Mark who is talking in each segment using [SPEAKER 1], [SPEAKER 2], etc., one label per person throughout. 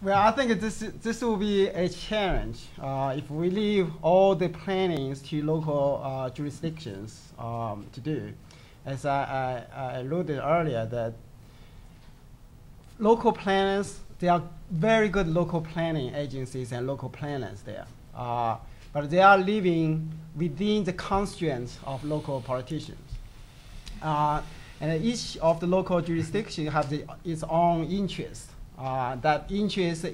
[SPEAKER 1] Well, I think this will be a challenge if we leave all the plannings to local jurisdictions to do. As I alluded earlier, that local planners, there are very good local planning agencies and local planners there, but they are living within the constraints of local politicians. And each of the local jurisdictions has its own interest. That interest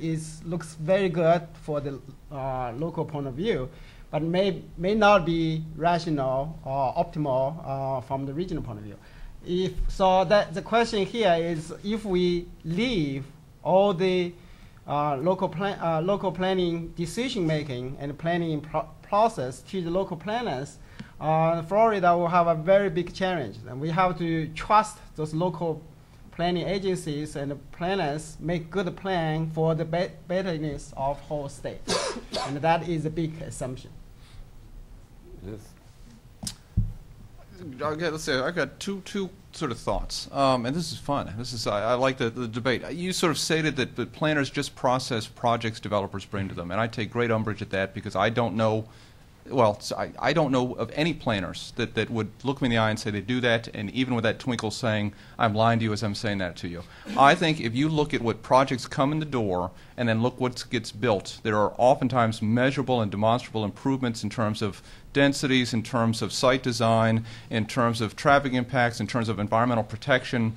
[SPEAKER 1] looks very good for the local point of view, but may not be rational or optimal from the regional point of view. The question here is, if we leave all the local planning decision making and planning process to the local planners, Florida will have a very big challenge, and we have to trust those local planning agencies and the planners make good plan for the betterness of whole state. And that is a big assumption.
[SPEAKER 2] Yes.
[SPEAKER 3] Okay, let's say I got two sort of thoughts, and this is fun. I like the debate. You sort of stated that the planners just process projects developers bring to them, and I take great umbrage at that because I don't know. Well, I don't know of any planners that would look me in the eye and say they do that, and even with that twinkle saying, I'm lying to you as I'm saying that to you. I think if you look at what projects come in the door and then look what gets built, there are oftentimes measurable and demonstrable improvements in terms of densities, in terms of site design, in terms of traffic impacts, in terms of environmental protection,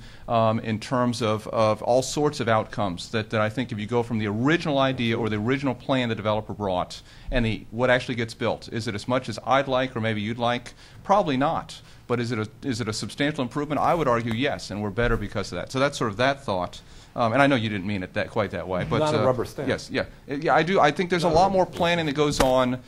[SPEAKER 3] in terms of all sorts of outcomes that I think if you go from the original idea or the original plan the developer brought and what actually gets built, is it as much as I'd like or maybe you'd like? Probably not. But is it a substantial improvement? I would argue yes, and we're better because of that. So that's sort of that thought. And I know you didn't mean it quite that way. But,
[SPEAKER 2] not a rubber stamp.
[SPEAKER 3] Yes, yeah. I do. I think there's a lot more planning that goes on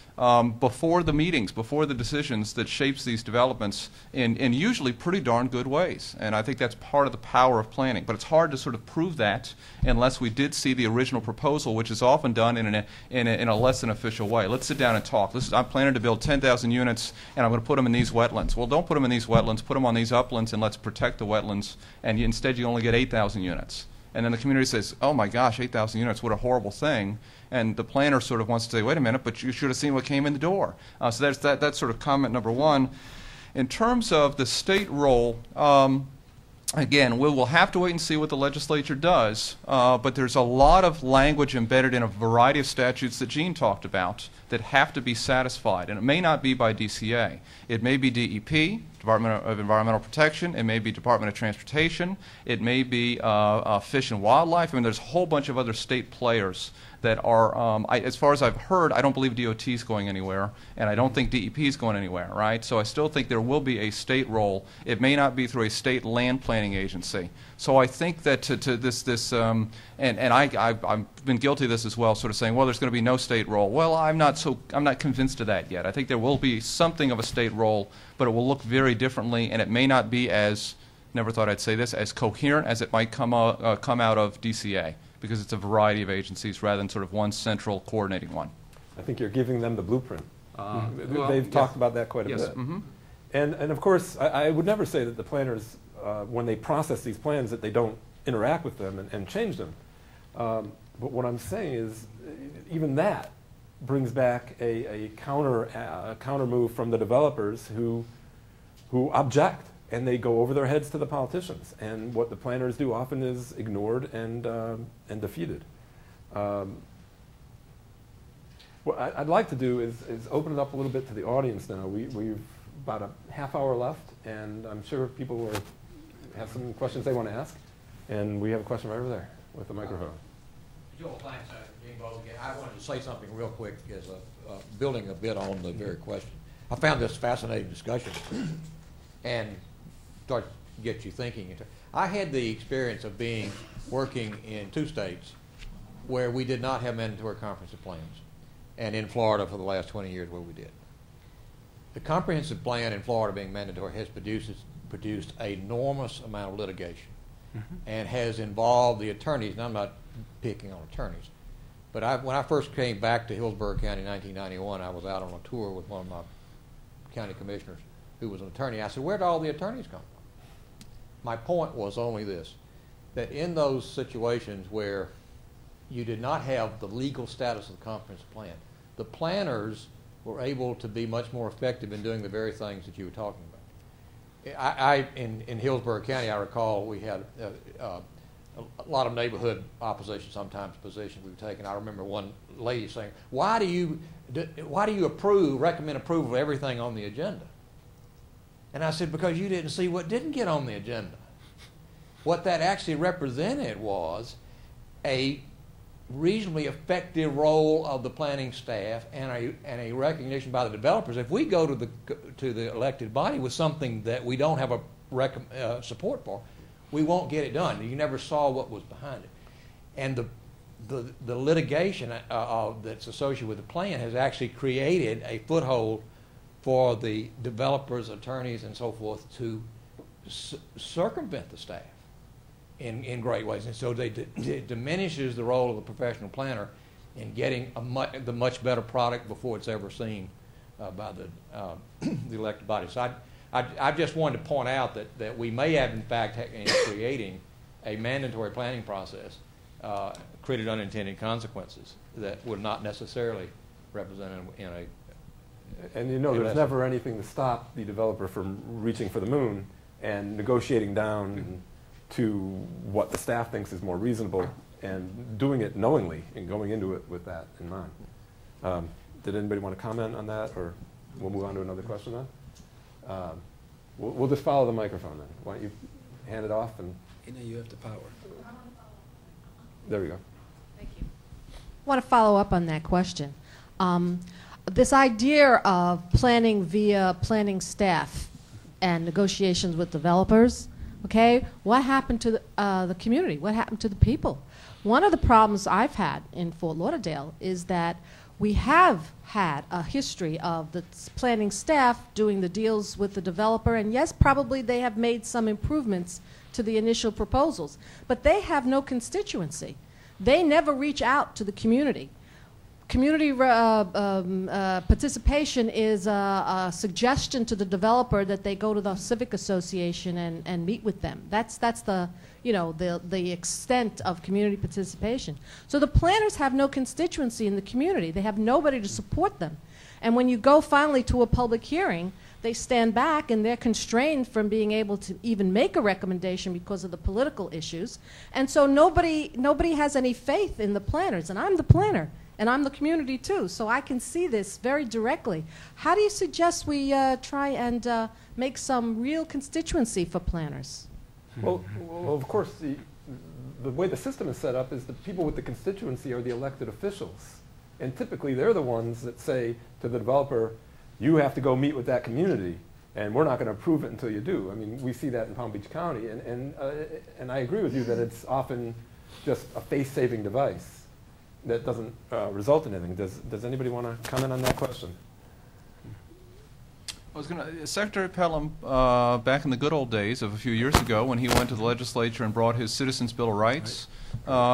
[SPEAKER 3] before the meetings, before the decisions that shapes these developments in usually pretty darn good ways. And I think that's part of the power of planning. But it's hard to sort of prove that unless we did see the original proposal, which is often done in a less than official way. Let's sit down and talk. I'm planning to build 10,000 units, and I'm going to put them in these wetlands. Well, don't put them in these wetlands. Put them on these uplands, and let's protect the wetlands. And instead, you only get 8,000 units. And then the community says, oh my gosh, 8,000 units, what a horrible thing. And the planner sort of wants to say, wait a minute, but you should have seen what came in the door. So that's sort of comment number one. In terms of the state role, again, we'll have to wait and see what the legislature does, but there's a lot of language embedded in a variety of statutes that Gene talked about that have to be satisfied. And it may not be by DCA. It may be DEP, Department of Environmental Protection. It may be Department of Transportation. It may be Fish and Wildlife. I mean, there's a whole bunch of other state players that are, as far as I've heard, I don't believe DOT is going anywhere, and I don't think DEP is going anywhere, right? So I still think there will be a state role. It may not be through a state land planning agency. So I think that and I've been guilty of this as well, sort of saying, well, there's going to be no state role. Well, I'm not convinced of that yet. I think there will be something of a state role, but it will look very differently, and it may not be as, never thought I'd say this, as coherent as it might come out of DCA, because it's a variety of agencies rather than sort of one central coordinating one.
[SPEAKER 2] I think you're giving them the blueprint. They've talked about that quite a bit.
[SPEAKER 3] Mm-hmm.
[SPEAKER 2] And of course, I would never say that the planners, when they process these plans, that they don't interact with them and change them. But what I'm saying is, even that brings back a counter move from the developers who object, and they go over their heads to the politicians. And what the planners do often is ignored and defeated. What I'd like to do is open it up a little bit to the audience now. We've about a half hour left, and I'm sure people have some questions they want to ask. And we have a question right over there with the microphone.
[SPEAKER 4] Joel, thanks. Jaap Vos again. I wanted to say something real quick, as building a bit on the very question. I found this fascinating discussion, and start to get you thinking. I had the experience of working in 2 states where we did not have mandatory comprehensive plans, and in Florida for the last 20 years where we did. The comprehensive plan in Florida being mandatory has produced an enormous amount of litigation, and has involved the attorneys, and I'm not picking on attorneys, but when I first came back to Hillsborough County in 1991, I was out on a tour with one of my county commissioners who was an attorney. I said, where did all the attorneys come from? My point was only this, that in those situations where you did not have the legal status of the comprehensive plan. The planners were able to be much more effective in doing the very things that you were talking about. In Hillsborough County, I recall we had a lot of neighborhood opposition, sometimes positions we've taken. I remember one lady saying, why do you recommend approval of everything on the agenda? And I said, because you didn't see what didn't get on the agenda. What that actually represented was a reasonably effective role of the planning staff and a recognition by the developers. If we go to the elected body with something that we don't have a support for, we won't get it done. You never saw what was behind it. And the litigation that's associated with the plan has actually created a foothold for the developers, attorneys, and so forth to circumvent the staff in great ways. And so it diminishes the role of the professional planner in getting the much better product before it's ever seen by the elected body. So I just wanted to point out that we may have, in fact, in creating a mandatory planning process, created unintended consequences that would not necessarily represent in a.
[SPEAKER 2] And there's never anything to stop the developer from reaching for the moon and negotiating down to what the staff thinks is more reasonable and doing it knowingly and going into it with that in mind. Did anybody want to comment on that, or we'll move on to another question then? We'll just follow the microphone then. Why don't you hand it off and.
[SPEAKER 5] You have the power.
[SPEAKER 2] There we go.
[SPEAKER 6] Thank you. I want to follow up on that question. This idea of planning via planning staff and negotiations with developers, okay, what happened to the community? What happened to the people? One of the problems I've had in Fort Lauderdale is that we have had a history of the planning staff doing the deals with the developer, and yes, probably they have made some improvements to the initial proposals, but they have no constituency. They never reach out to the community. Community participation is a suggestion to the developer that they go to the civic association and meet with them. That's the the extent of community participation. So the planners have no constituency in the community. They have nobody to support them. And when you go finally to a public hearing, they stand back and they're constrained from being able to even make a recommendation because of the political issues. And so nobody has any faith in the planners. And I'm the planner. And I'm the community too, so I can see this very directly. How do you suggest we try and make some real constituency for planners?
[SPEAKER 2] Well, of course, the way the system is set up is the people with the constituency are the elected officials. And typically they're the ones that say to the developer, you have to go meet with that community, and we're not going to approve it until you do. I mean, we see that in Palm Beach County, and I agree with you that it's often just a face-saving device that doesn't result in anything. Does anybody want to comment on that question?
[SPEAKER 3] I was going to, Secretary Pelham, back in the good old days of a few years ago, when he went to the legislature and brought his Citizens Bill of Rights,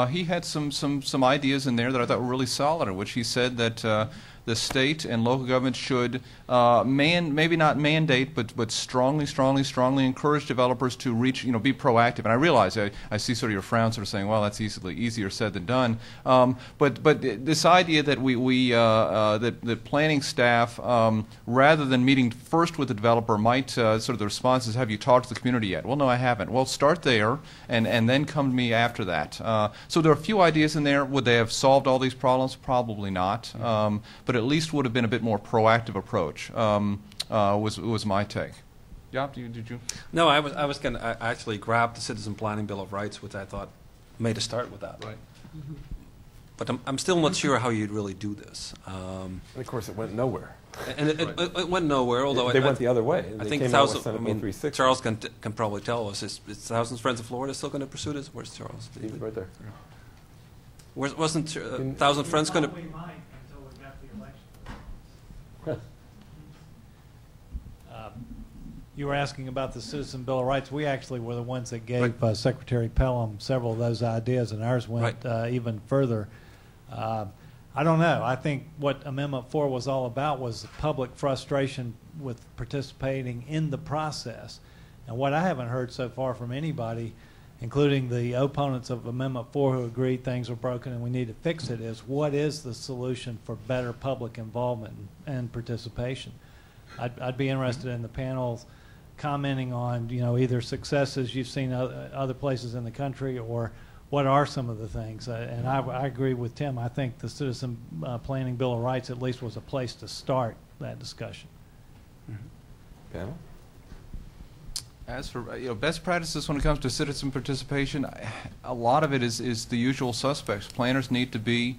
[SPEAKER 3] he had some ideas in there that I thought were really solid, in which he said that the state and local government should maybe not mandate, but strongly encourage developers to reach, be proactive. And I realize I see sort of your frown, sort of saying, well, that's easier said than done. But this idea that that planning staff, rather than meeting first with the developer, might sort of the response is, have you talked to the community yet? Well, no, I haven't. Well, start there and then come to me after that. So there are a few ideas in there. Would they have solved all these problems? Probably not. But at least would have been a bit more proactive approach, was my take. Jaap, did you?
[SPEAKER 5] No, I was going to actually grab the Citizen Planning Bill of Rights, which I thought made a start with that.
[SPEAKER 3] Right.
[SPEAKER 5] Mm-hmm. But I'm still not sure how you'd really do this.
[SPEAKER 2] And of course, it went nowhere.
[SPEAKER 5] And it went nowhere, although
[SPEAKER 2] they went the other way.
[SPEAKER 5] I think Charles can probably tell us. Is Thousands Friends of Florida still going to pursue this? Where's Charles?
[SPEAKER 2] He's right there.
[SPEAKER 5] Wasn't Thousand Friends going to?
[SPEAKER 7] You were asking about the Citizen Bill of Rights. We actually were the ones that gave Secretary Pelham several of those ideas, and ours went even further. I don't know. I think what Amendment 4 was all about was public frustration with participating in the process. And what I haven't heard so far from anybody including the opponents of Amendment 4 who agree things are broken and we need to fix it, is what is the solution for better public involvement and participation? I'd be interested in the panels commenting on, you know, either successes you've seen other places in the country, or what are some of the things. And I agree with Tim. I think the Citizen Planning Bill of Rights at least was a place to start that discussion.
[SPEAKER 2] Panel?
[SPEAKER 3] As for best practices when it comes to citizen participation, a lot of it is the usual suspects. Planners need to be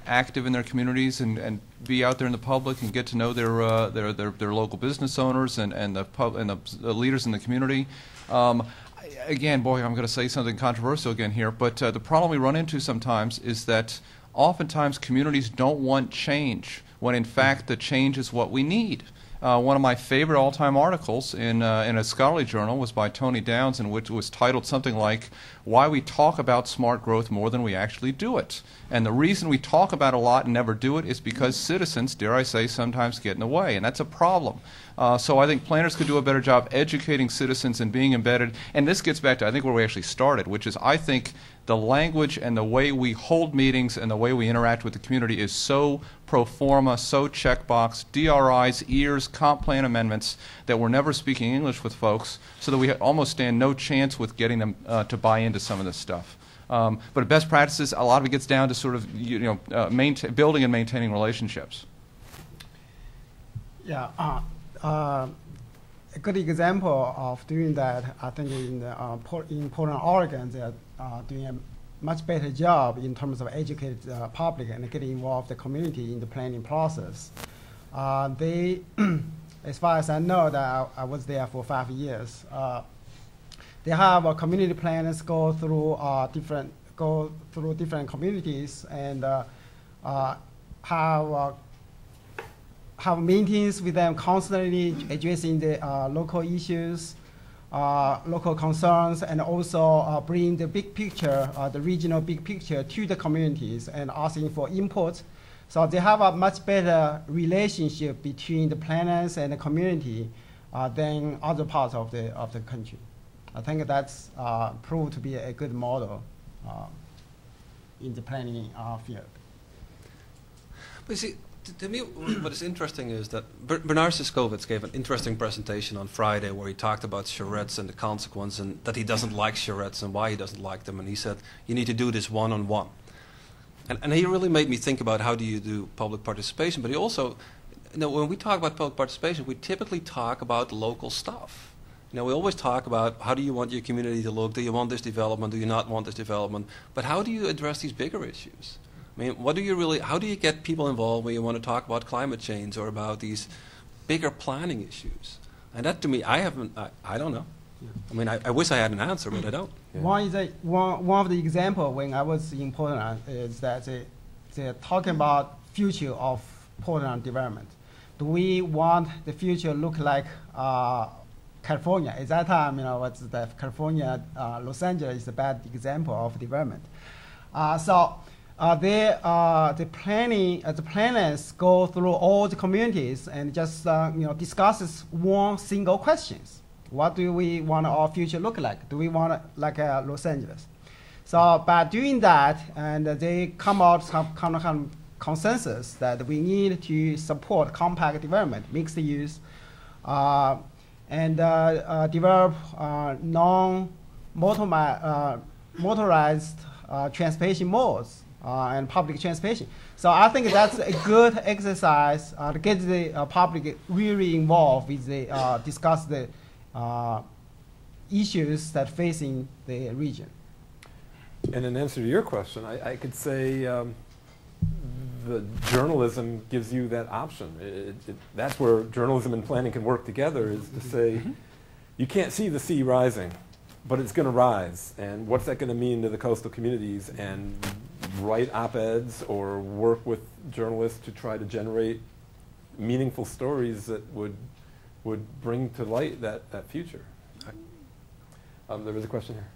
[SPEAKER 3] active in their communities and be out there in the public and get to know their local business owners and the leaders in the community. Again, boy, I'm going to say something controversial again here, but the problem we run into sometimes is that oftentimes communities don't want change when in fact the change is what we need. One of my favorite all-time articles in a scholarly journal was by Tony Downs, in which was titled something like, "Why We Talk About Smart Growth More Than We Actually Do It." And the reason we talk about it a lot and never do it is because citizens, dare I say, sometimes get in the way, and that's a problem. So I think planners could do a better job educating citizens and being embedded. And this gets back to, I think, where we actually started, which is I think the language and the way we hold meetings and the way we interact with the community is so pro forma, so checkbox, DRIs, ears, comp plan amendments, that we're never speaking English with folks, so that we almost stand no chance with getting them to buy into some of this stuff. But best practices, a lot of it gets down to sort of building and maintaining relationships.
[SPEAKER 1] Yeah, a good example of doing that, I think, in Portland, Oregon, they are doing a much better job in terms of educating the public and getting involved the community in the planning process. They, as far as I know, that I was there for 5 years. They have community planners go through different communities and have meetings with them, constantly addressing the local issues, local concerns, and also bring the big picture, the regional big picture, to the communities and asking for input. So they have a much better relationship between the planners and the community than other parts of the country. I think that's proved to be a good model in the planning field.
[SPEAKER 5] But you see, to me, what is interesting is that Bernard Siskovits gave an interesting presentation on Friday where he talked about charrettes and the consequence, and that he doesn't like charrettes and why he doesn't like them. And he said, you need to do this one-on-one. And he really made me think about how do you do public participation. But he also, when we talk about public participation, we typically talk about local stuff. We always talk about how do you want your community to look? Do you want this development? Do you not want this development? But how do you address these bigger issues? I mean, how do you get people involved when you want to talk about climate change or about these bigger planning issues? And that, to me, I don't know. Yeah. I mean, I wish I had an answer, but I don't.
[SPEAKER 1] Yeah. One of the examples when I was in Portland is that they're talking about future of Portland development. Do we want the future look like California? At that time, what's the California, Los Angeles is a bad example of development. The planners go through all the communities and just discusses one single questions. What do we want our future look like? Do we want it like Los Angeles? So by doing that, and they come out some kind of consensus that we need to support compact development, mixed use, and develop non-motorized transportation modes and public transportation. So I think that's a good exercise to get the public really involved with discuss the issues that facing the region.
[SPEAKER 2] And in answer to your question, I could say the journalism gives you that option. That's where journalism and planning can work together, is to say, you can't see the sea rising, but it's going to rise. And what's that going to mean to the coastal communities? And write op-eds or work with journalists to try to generate meaningful stories that would bring to light that future. There was a question here.